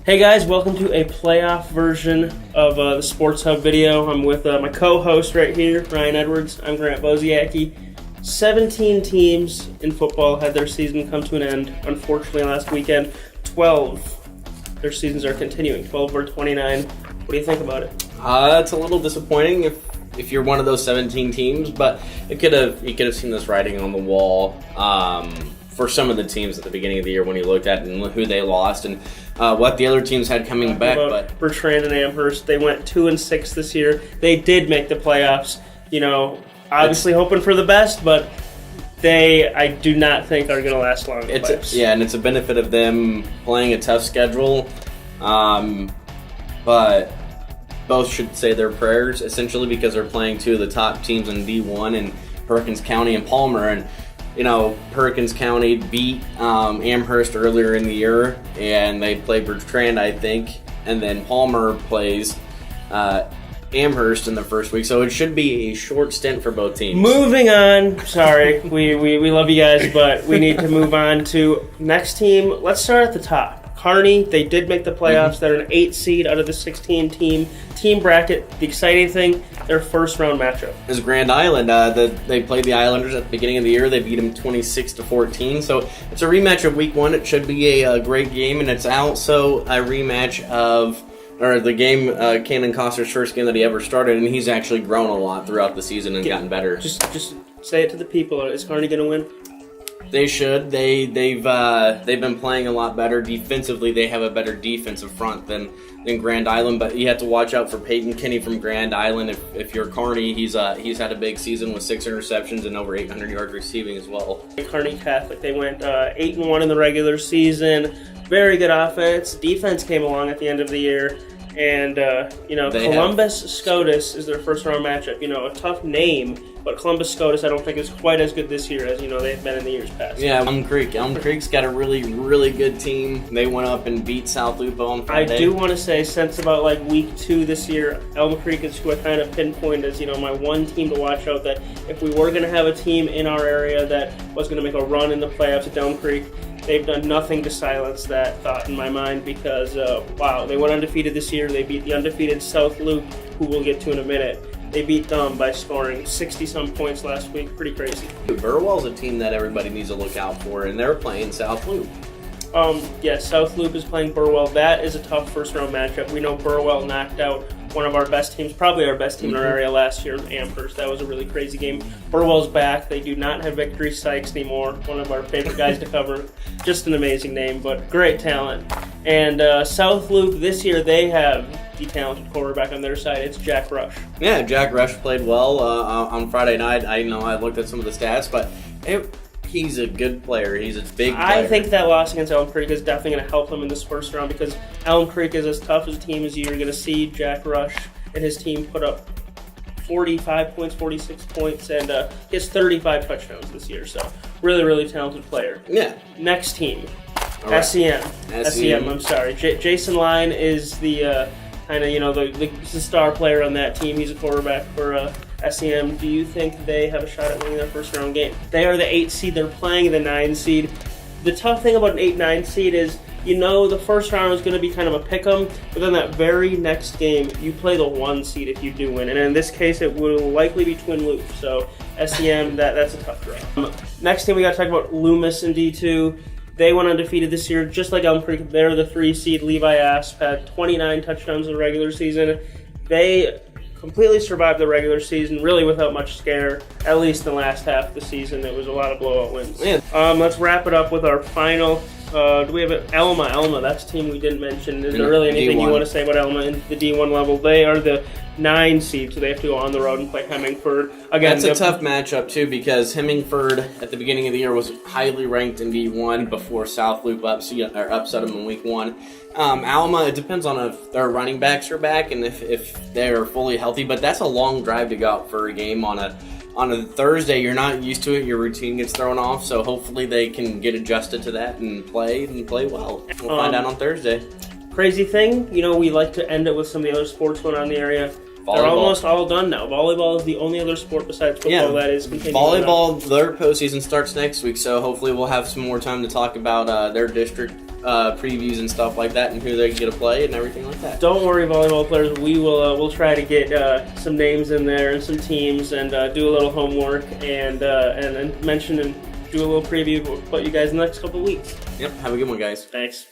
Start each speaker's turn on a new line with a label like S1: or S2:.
S1: Hey guys, welcome to a playoff version of the Sports Hub video. I'm with my co-host right here, Ryan Edwards. I'm Grant Boziacki. 17 teams in football had their season come to an end, unfortunately, last weekend. 12, their seasons are continuing, 12 or 29. What do you think about it?
S2: It's a little disappointing if you're one of those 17 teams, but you could have seen this writing on the wall for some of the teams at the beginning of the year when you looked at and who they lost and what the other teams had coming back. But
S1: Bertrand and Amherst, they went 2-6 this year. They did make the playoffs. You know, obviously hoping for the best, but I do not think are going to last long.
S2: And it's a benefit of them playing a tough schedule, but both should say their prayers essentially because they're playing two of the top teams in D1 in Perkins County and Palmer. And you know, Perkins County beat Amherst earlier in the year, and they play Bertrand, I think, and then Palmer plays Amherst in the first week, so it should be a short stint for both teams.
S1: Moving on. Sorry, we love you guys, but we need to move on to next team. Let's start at the top. Kearney, they did make the playoffs. They're an 8 seed out of the 16 team bracket. The exciting thing, their first round matchup
S2: is Grand Island. They played the Islanders at the beginning of the year. They beat them 26-14. So it's a rematch of week 1. It should be a great game, and it's also a rematch of the game Cannon Coster's first game that he ever started, and he's actually grown a lot throughout the season and gotten better.
S1: Just say it to the people. Is Kearney going to win?
S2: They should. They've been playing a lot better defensively. They have a better defensive front than Grand Island, but you have to watch out for Peyton Kinney from Grand Island. If you're Kearney, he's had a big season with 6 interceptions and over 800 yards receiving as well.
S1: Kearney Catholic, they went 8-1 in the regular season. Very good offense. Defense came along at the end of the year. And, Columbus SCOTUS is their first round matchup. You know, a tough name, but Columbus SCOTUS I don't think is quite as good this year as, they've been in the years past.
S2: Yeah, Elm Creek's got a really, really good team. They went up and beat South Lupo on Friday.
S1: I do want to say, since about week 2 this year, Elm Creek is who I kind of pinpoint as, my one team to watch out, that if we were going to have a team in our area that was going to make a run in the playoffs at Elm Creek, they've done nothing to silence that thought in my mind because, they went undefeated this year. They beat the undefeated South Loop, who we'll get to in a minute. They beat them by scoring 60-some points last week. Pretty crazy.
S2: Burwell's a team that everybody needs to look out for, and they're playing South Loop.
S1: South Loop is playing Burwell. That is a tough first-round matchup. We know Burwell knocked out one of our best teams, probably our best team in our area last year, Amherst. That was a really crazy game. Burwell's back. They do not have Victory Sykes anymore, one of our favorite guys to cover. Just an amazing name, but great talent. And South Loop, this year, they have the talented quarterback on their side. It's Jack Rush.
S2: Yeah, Jack Rush played well on Friday night. I looked at some of the stats, but he's a good player. He's a big player.
S1: I think that loss against Elm Creek is definitely going to help him in this first round because Elm Creek is as tough as a team as you're going to see. Jack Rush and his team put up 45 points, 46 points, and he has 35 touchdowns this year. So really, really talented player.
S2: Yeah.
S1: Next team,
S2: right.
S1: SEM. I'm sorry. Jason Line is the the star player on that team. He's a quarterback for SEM. Do you think they have a shot at winning their first round game? They are the 8 seed. They're playing the 9 seed. The tough thing about an 8-9 seed is, the first round is going to be kind of a pick-em, but then that very next game, you play the 1 seed if you do win. And in this case, it will likely be Twin Loop. So SEM, that's a tough draw. Next team, we got to talk about Loomis in D2. They went undefeated this year, just like Elm Creek. They're the 3 seed. Levi Asp had 29 touchdowns in the regular season. They completely survived the regular season, really without much scare, at least in the last half of the season. It was a lot of blowout wins.
S2: Yeah.
S1: Let's wrap it up with our final. Do we have it? Elma, that's a team we didn't mention. Is there really anything
S2: D1.
S1: You want to say about Elma in the D1 level? They are the 9 seed, so they have to go on the road and play Hemingford. Again,
S2: that's a tough matchup, too, because Hemingford, at the beginning of the year, was highly ranked in D1 before South Loop upset them in week 1. Alma, it depends on if their running backs are back and if they're fully healthy, but that's a long drive to go out for a game on a Thursday. You're not used to it. Your routine gets thrown off, so hopefully they can get adjusted to that and play well. We'll find out on Thursday.
S1: Crazy thing, we like to end it with some of the other sports going on in the area.
S2: Volleyball.
S1: They're almost all done now. Volleyball is the only other sport besides football that is continuing.
S2: Volleyball, their postseason starts next week, so hopefully we'll have some more time to talk about their district previews and stuff like that, and who they get to play and everything like that.
S1: Don't worry, volleyball players. We will we'll try to get some names in there and some teams, and do a little homework, and mention and do a little preview of what you guys in the next couple of weeks.
S2: Yep. Have a good one, guys.
S1: Thanks.